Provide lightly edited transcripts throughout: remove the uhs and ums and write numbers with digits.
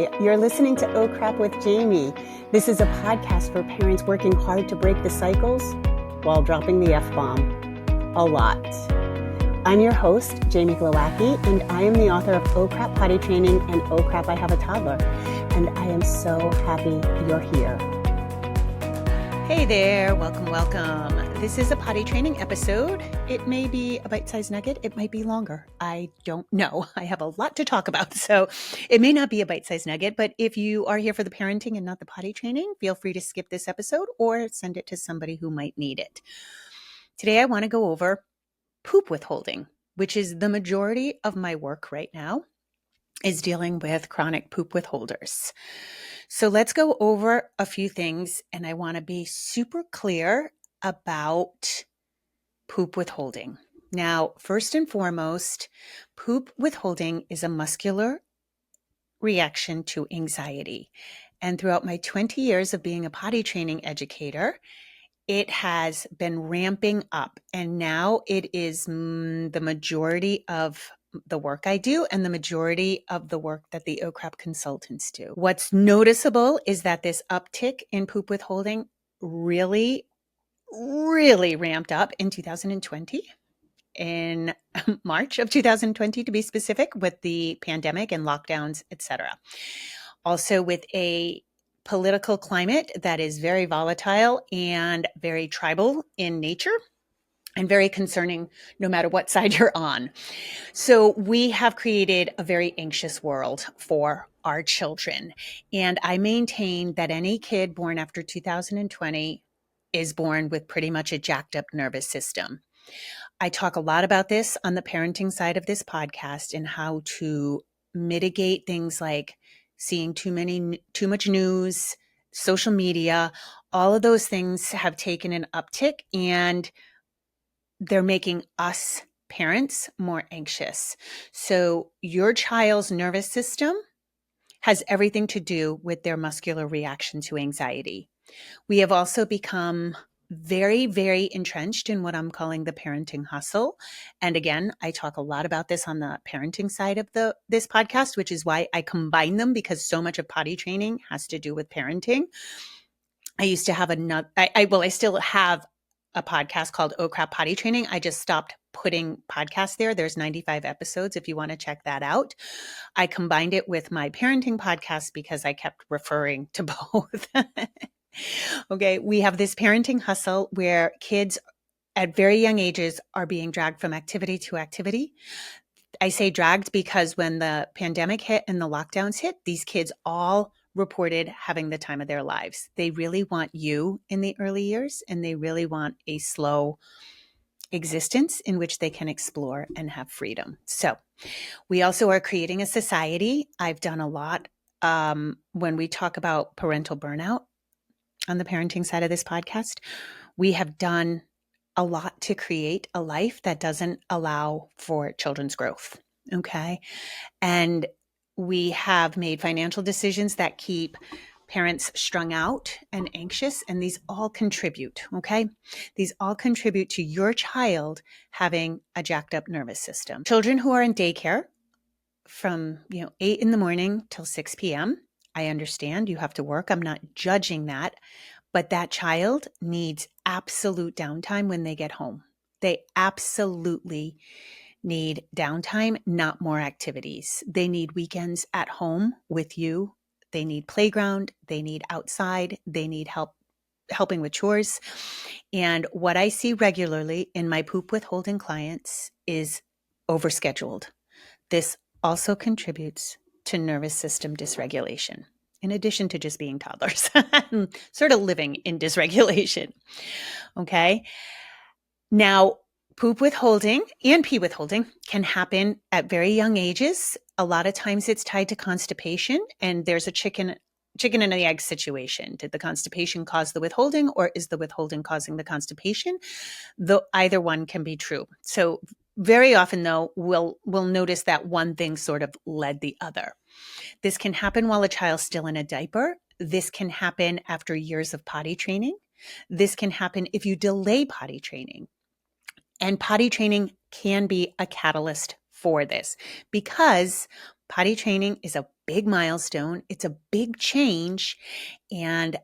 Hi, you're listening to Oh Crap with Jamie. This is a podcast for parents working hard to break the cycles while dropping the F-bomb a lot. I'm your host, Jamie Glowacki, and I am the author of Oh Crap Potty Training and Oh Crap I Have a Toddler. And I am so happy you're here. Hey there, welcome. This is a potty training episode. It may be a bite-sized nugget. It might be longer. I don't know. I have a lot to talk about, so it may not be a bite-sized nugget, but if you are here for the parenting and not the potty training, feel free to skip this episode or send it to somebody who might need it. Today, I want to go over poop withholding, which is the majority of my work right now, is dealing with chronic poop withholders. So let's go over a few things, and I want to be super clear about poop withholding. Now, first and foremost, poop withholding is a muscular reaction to anxiety. And throughout my 20 years of being a potty training educator, it has been ramping up, and now it is the majority of the work I do and the majority of the work that the OCRAP consultants do. What's noticeable is that this uptick in poop withholding really ramped up in 2020, in March of 2020 to be specific, with the pandemic and lockdowns, etc. Also with a political climate that is very volatile and very tribal in nature and very concerning no matter what side you're on. So we have created a very anxious world for our children. And I maintain that any kid born after 2020 is born with pretty much a jacked up nervous system. I talk a lot about this on the parenting side of this podcast and how to mitigate things like seeing too much news, social media. All of those things have taken an uptick, and they're making us parents more anxious. So your child's nervous system has everything to do with their muscular reaction to anxiety. We have also become very entrenched in what I'm calling the parenting hustle. And again, I talk a lot about this on the parenting side of this podcast, which is why I combine them, because so much of potty training has to do with parenting. I used to have I still have a podcast called Oh Crap Potty Training. I just stopped putting podcasts there. There's 95 episodes if you want to check that out. I combined it with my parenting podcast because I kept referring to both. Okay, we have this parenting hustle where kids at very young ages are being dragged from activity to activity. I say dragged because when the pandemic hit and the lockdowns hit, these kids all reported having the time of their lives. They really want you in the early years, and they really want a slow existence in which they can explore and have freedom. So we also are creating a society. I've done a lot when we talk about parental burnout on the parenting side of this podcast. We have done a lot to create a life that doesn't allow for children's growth. Okay. And we have made financial decisions that keep parents strung out and anxious, and these all contribute, okay? These all contribute to your child having a jacked up nervous system. Children who are in daycare from 8 in the morning till 6 p.m., I understand you have to work. I'm not judging that, but that child needs absolute downtime when they get home. They absolutely need downtime, not more activities. They need weekends at home with you. They need playground. They need outside. They need helping with chores. And what I see regularly in my poop withholding clients is overscheduled. This also contributes to nervous system dysregulation, in addition to just being toddlers, sort of living in dysregulation. Okay. Now, poop withholding and pee withholding can happen at very young ages. A lot of times it's tied to constipation, and there's a chicken and the egg situation. Did the constipation cause the withholding, or is the withholding causing the constipation? Though either one can be true. So very often, though, we'll notice that one thing sort of led the other. This can happen while a child's still in a diaper. This can happen after years of potty training. This can happen if you delay potty training. And potty training can be a catalyst for this, because potty training is a big milestone. It's a big change. And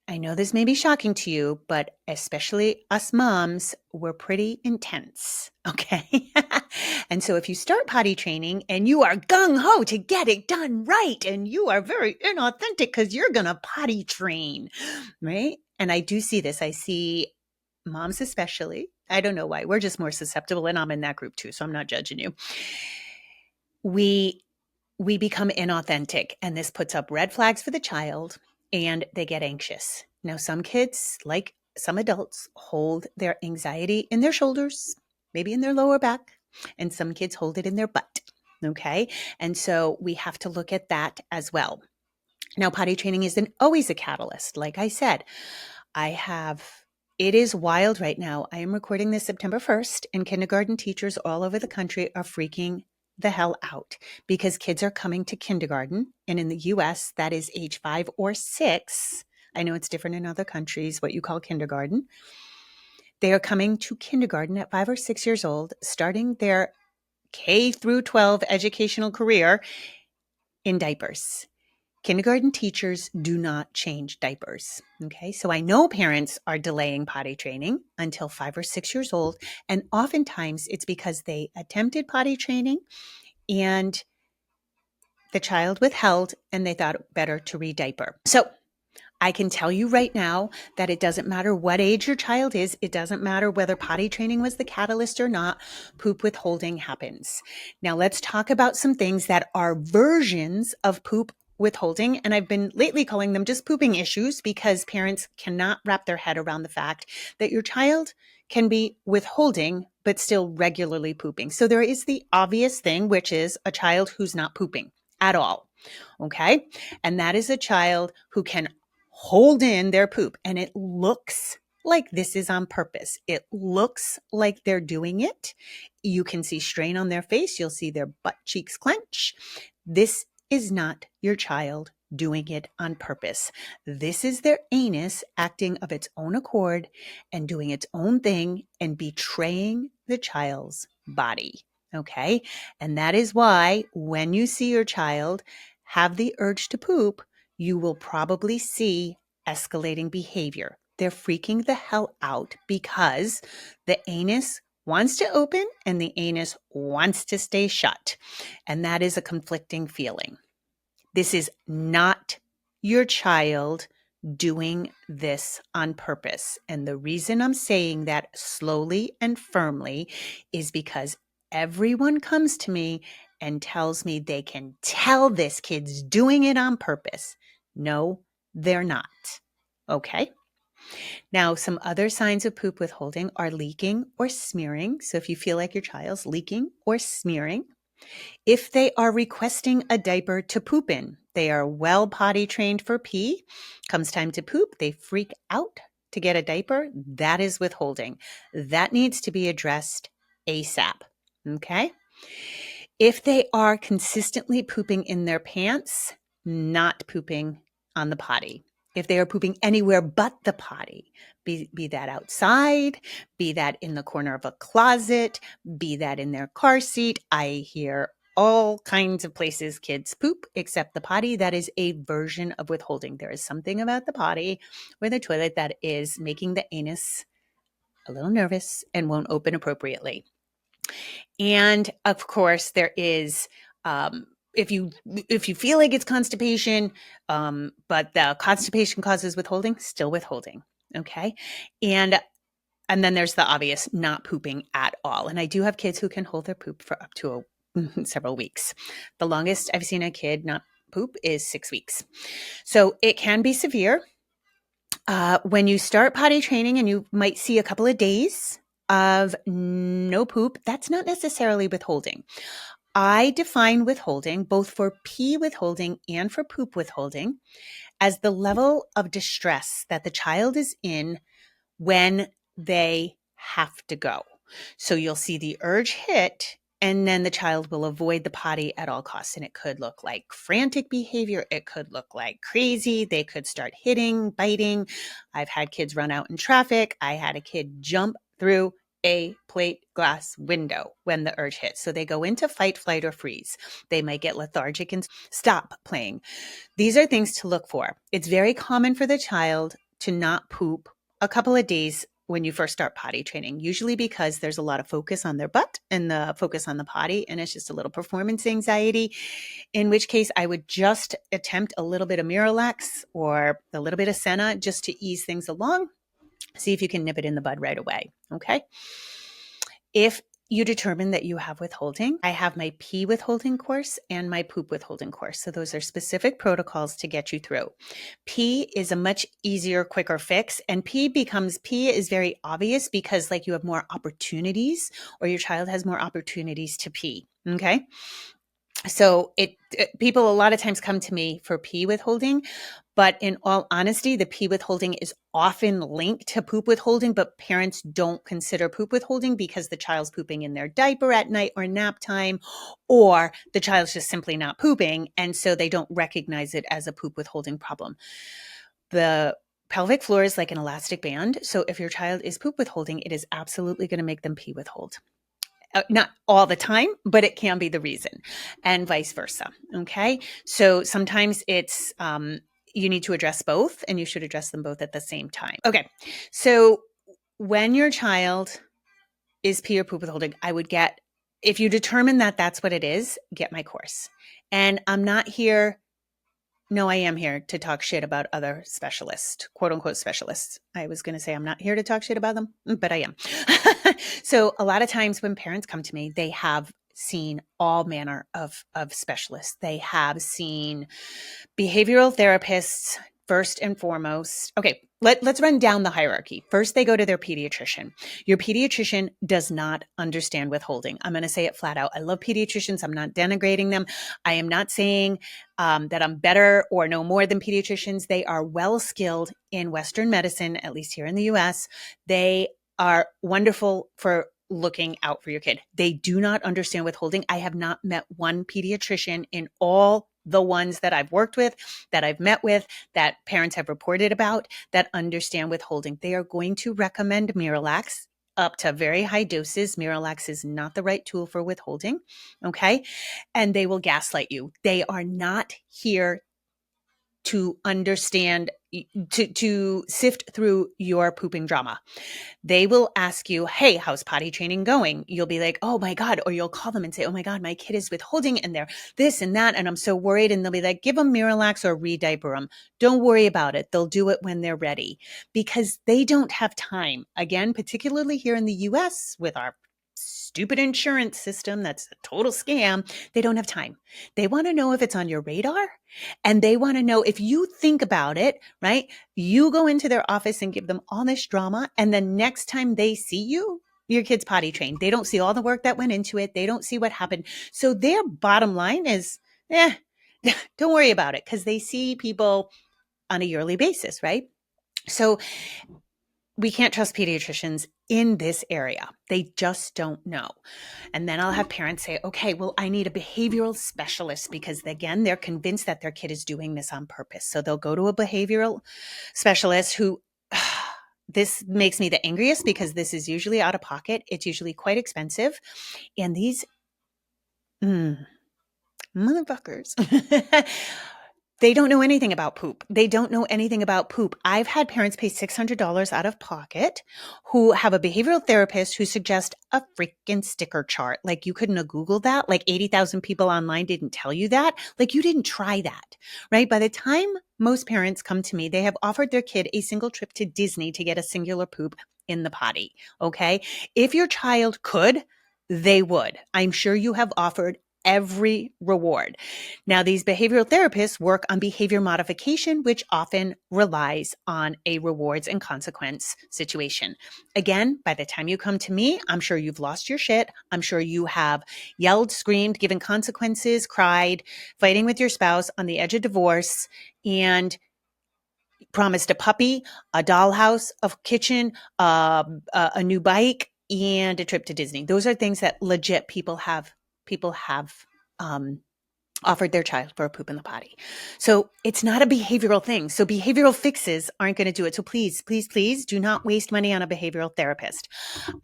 I know this may be shocking to you, but especially us moms, we're pretty intense, okay? And so if you start potty training and you are gung-ho to get it done right, and you are very inauthentic because you're going to potty train, right? And I do see this. I see moms especially. I don't know why. We're just more susceptible, and I'm in that group too, so I'm not judging you. We become inauthentic, and this puts up red flags for the child, and they get anxious. Now, some kids, like some adults, hold their anxiety in their shoulders, maybe in their lower back, and some kids hold it in their butt. Okay. And so we have to look at that as well. Now, potty training isn't always a catalyst. Like I said, it is wild right now. I am recording this September 1st, and kindergarten teachers all over the country are freaking the hell out because kids are coming to kindergarten. And in the US, that is age 5 or 6. I know it's different in other countries, what you call kindergarten. They are coming to kindergarten at 5 or 6 years old, starting their K through 12 educational career in diapers. Kindergarten teachers do not change diapers. Okay. So I know parents are delaying potty training until 5 or 6 years old. And oftentimes it's because they attempted potty training and the child withheld and they thought it better to re-diaper. So I can tell you right now that it doesn't matter what age your child is. It doesn't matter whether potty training was the catalyst or not. Poop withholding happens. Now let's talk about some things that are versions of poop withholding. And I've been lately calling them just pooping issues because parents cannot wrap their head around the fact that your child can be withholding, but still regularly pooping. So there is the obvious thing, which is a child who's not pooping at all. Okay. And that is a child who can hold in their poop. And it looks like this is on purpose. It looks like they're doing it. You can see strain on their face. You'll see their butt cheeks clench. This is not your child doing it on purpose. This is their anus acting of its own accord and doing its own thing and betraying the child's body. Okay. And that is why when you see your child have the urge to poop, you will probably see escalating behavior. They're freaking the hell out because the anus wants to open and the anus wants to stay shut. And that is a conflicting feeling. This is not your child doing this on purpose. And the reason I'm saying that slowly and firmly is because everyone comes to me and tells me they can tell this kid's doing it on purpose. No, they're not. Okay. Now, some other signs of poop withholding are leaking or smearing. So if you feel like your child's leaking or smearing, if they are requesting a diaper to poop in, they are well potty trained for pee. Comes time to poop, they freak out to get a diaper. That is withholding. That needs to be addressed ASAP. Okay. If they are consistently pooping in their pants, not pooping on the potty. If they are pooping anywhere but the potty, be that outside, be that in the corner of a closet, be that in their car seat. I hear all kinds of places kids poop except the potty. That is a version of withholding. There is something about the potty or the toilet that is making the anus a little nervous and won't open appropriately. And of course, there is if you feel like it's constipation, but the constipation causes withholding, still withholding. Okay. And then there's the obvious not pooping at all. And I do have kids who can hold their poop for up to several weeks. The longest I've seen a kid not poop is 6 weeks. So it can be severe. When you start potty training and you might see a couple of days of no poop, that's not necessarily withholding. I define withholding, both for pee withholding and for poop withholding, as the level of distress that the child is in when they have to go. So you'll see the urge hit, and then the child will avoid the potty at all costs. And it could look like frantic behavior. It could look like crazy. They could start hitting, biting. I've had kids run out in traffic. I had a kid jump through a plate glass window when the urge hits. So they go into fight, flight, or freeze. They might get lethargic and stop playing. These are things to look for. It's very common for the child to not poop a couple of days when you first start potty training, usually because there's a lot of focus on their butt and the focus on the potty, and it's just a little performance anxiety, in which case I would just attempt a little bit of Miralax or a little bit of Senna just to ease things along. See if you can nip it in the bud right away, okay? If you determine that you have withholding, I have my pee withholding course and my poop withholding course. So those are specific protocols to get you through. Pee is a much easier, quicker fix. And pee is very obvious because like you have more opportunities or your child has more opportunities to pee. Okay. So people a lot of times come to me for pee withholding, but in all honesty, the pee withholding is often linked to poop withholding, but parents don't consider poop withholding because the child's pooping in their diaper at night or nap time, or the child's just simply not pooping. And so they don't recognize it as a poop withholding problem. The pelvic floor is like an elastic band. So if your child is poop withholding, it is absolutely going to make them pee withhold. Not all the time, but it can be the reason, and vice versa. Okay. So sometimes it's, you need to address both, and you should address them both at the same time. Okay. So when your child is pee or poop withholding, if you determine that that's what it is, get my course. And I am here to talk shit about other specialists, quote unquote specialists. I was going to say I'm not here to talk shit about them, but I am. So a lot of times when parents come to me, they have seen all manner of specialists. They have seen behavioral therapists first and foremost. Okay, let's run down the hierarchy. First, they go to their pediatrician. Your pediatrician does not understand withholding. I'm going to say it flat out. I love pediatricians. I'm not denigrating them. I am not saying that I'm better or know more than pediatricians. They are well skilled in Western medicine, at least here in the US. They are wonderful for looking out for your kid. They do not understand withholding. I have not met one pediatrician in all the ones that I've worked with, that I've met with, that parents have reported about, that understand withholding. They are going to recommend Miralax up to very high doses. Miralax is not the right tool for withholding, okay? And they will gaslight you. They are not here to understand, to sift through your pooping drama. They will ask you, hey, how's potty training going? You'll be like, oh my God. Or you'll call them and say, oh my God, my kid is withholding and they're this and that. And I'm so worried. And they'll be like, give them Miralax or re-diaper them. Don't worry about it. They'll do it when they're ready because they don't have time. Again, particularly here in the US with our stupid insurance system that's a total scam, they don't have time. They want to know if it's on your radar, and they want to know if you think about it, right? You go into their office and give them all this drama, and then next time they see you, your kid's potty trained. They don't see all the work that went into it. They don't see what happened. So their bottom line is, don't worry about it, because they see people on a yearly basis, right? So we can't trust pediatricians in this area. They just don't know. And then I'll have parents say, okay, well, I need a behavioral specialist because again, they're convinced that their kid is doing this on purpose. So they'll go to a behavioral specialist who, this makes me the angriest because this is usually out of pocket. It's usually quite expensive. And these motherfuckers, they don't know anything about poop. They don't know anything about poop. I've had parents pay $600 out of pocket who have a behavioral therapist who suggests a freaking sticker chart. Like you couldn't have Googled that. Like 80,000 people online didn't tell you that. Like you didn't try that, right? By the time most parents come to me, they have offered their kid a single trip to Disney to get a singular poop in the potty. Okay. If your child could, they would. I'm sure you have offered every reward. Now, these behavioral therapists work on behavior modification, which often relies on a rewards and consequence situation. Again, by the time you come to me, I'm sure you've lost your shit. I'm sure you have yelled, screamed, given consequences, cried, fighting with your spouse on the edge of divorce, and promised a puppy, a dollhouse, a kitchen, a new bike, and a trip to Disney. Those are things that legit people have offered their child for a poop in the potty. So it's not a behavioral thing. So behavioral fixes aren't going to do it. So please, please, please do not waste money on a behavioral therapist.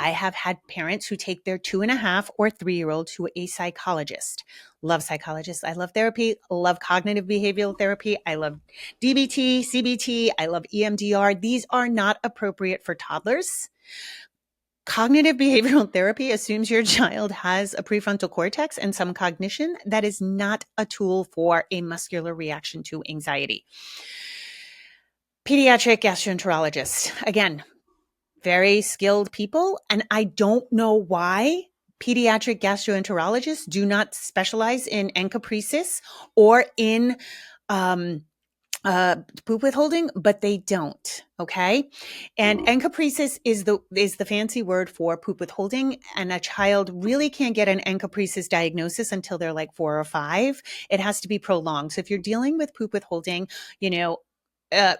I have had parents who take their 2.5 or 3-year-old to a psychologist. Love psychologists. I love therapy. Love cognitive behavioral therapy. I love DBT, CBT. I love EMDR. These are not appropriate for toddlers. Cognitive behavioral therapy assumes your child has a prefrontal cortex and some cognition. That is not a tool for a muscular reaction to anxiety. Pediatric gastroenterologists, again, very skilled people. And I don't know why pediatric gastroenterologists do not specialize in encopresis or in poop withholding, but they don't. Okay. And encopresis is the fancy word for poop withholding. And a child really can't get an encopresis diagnosis until they're like 4 or 5. It has to be prolonged. So if you're dealing with poop withholding,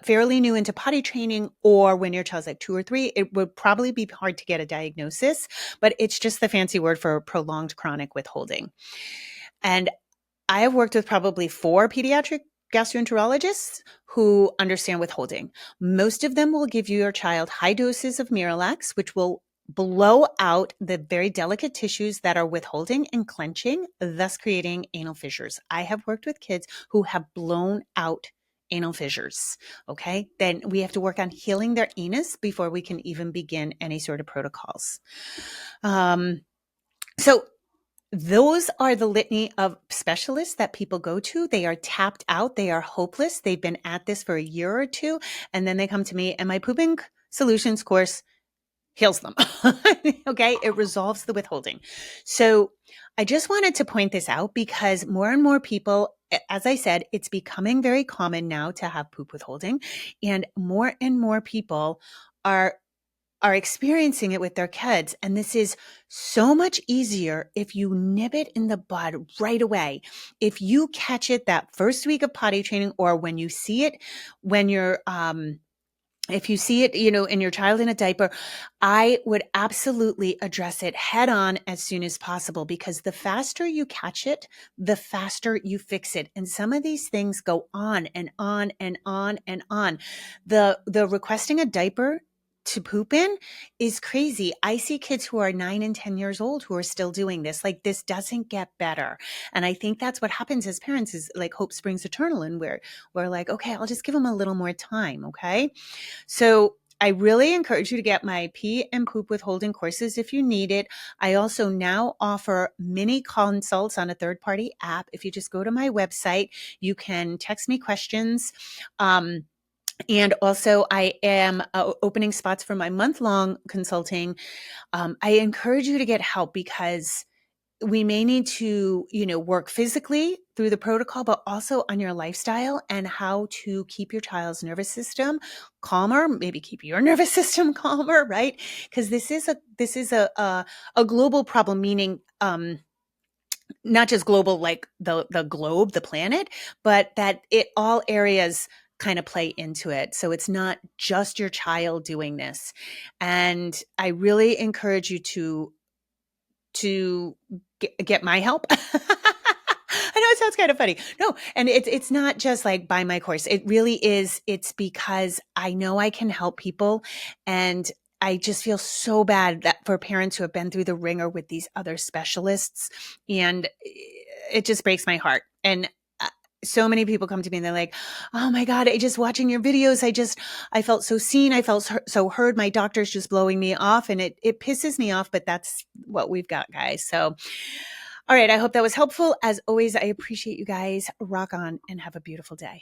fairly new into potty training, or when your child's like 2 or 3, it would probably be hard to get a diagnosis, but it's just the fancy word for prolonged chronic withholding. And I have worked with probably 4 pediatric gastroenterologists who understand withholding. Most of them will give you your child high doses of Miralax, which will blow out the very delicate tissues that are withholding and clenching, thus creating anal fissures. I have worked with kids who have blown out anal fissures. Okay. Then we have to work on healing their anus before we can even begin any sort of protocols. So those are the litany of specialists that people go to. They are tapped out. They are hopeless. They've been at this for a year or 2. And then they come to me, and my pooping solutions course heals them. Okay. It resolves the withholding. So I just wanted to point this out because more and more people, as I said, it's becoming very common now to have poop withholding, and more people are experiencing it with their kids. And this is so much easier if you nip it in the bud right away. If you catch it that first week of potty training, or when you see it, when you're, if you see it, in your child in a diaper, I would absolutely address it head on as soon as possible, because the faster you catch it, the faster you fix it. And some of these things go on and on and on and on. The requesting a diaper to poop in is crazy. I see kids who are 9 and 10 years old who are still doing this. Like, this doesn't get better. And I think that's what happens as parents, is like hope springs eternal. And we're like, okay, I'll just give them a little more time. Okay. So I really encourage you to get my pee and poop withholding courses if you need it. I also now offer mini consults on a third-party app. If you just go to my website, you can text me questions. And also, I am opening spots for my month-long consulting. I encourage you to get help, because we may need to, work physically through the protocol, but also on your lifestyle and how to keep your child's nervous system calmer, maybe keep your nervous system calmer, right? Because this is a global problem, meaning, not just global, like the globe, the planet, but that all areas kind of play into it. So it's not just your child doing this. And I really encourage you to get my help. I know it sounds kind of funny. No, and it's not just like buy my course. It really is. It's because I know I can help people, and I just feel so bad that for parents who have been through the ringer with these other specialists, and it just breaks my heart. And so many people come to me and they're like, oh my God, I just watching your videos. I felt so seen. I felt so heard. My doctor's just blowing me off, and it pisses me off, but that's what we've got, guys. So, all right. I hope that was helpful. As always, I appreciate you guys. Rock on and have a beautiful day.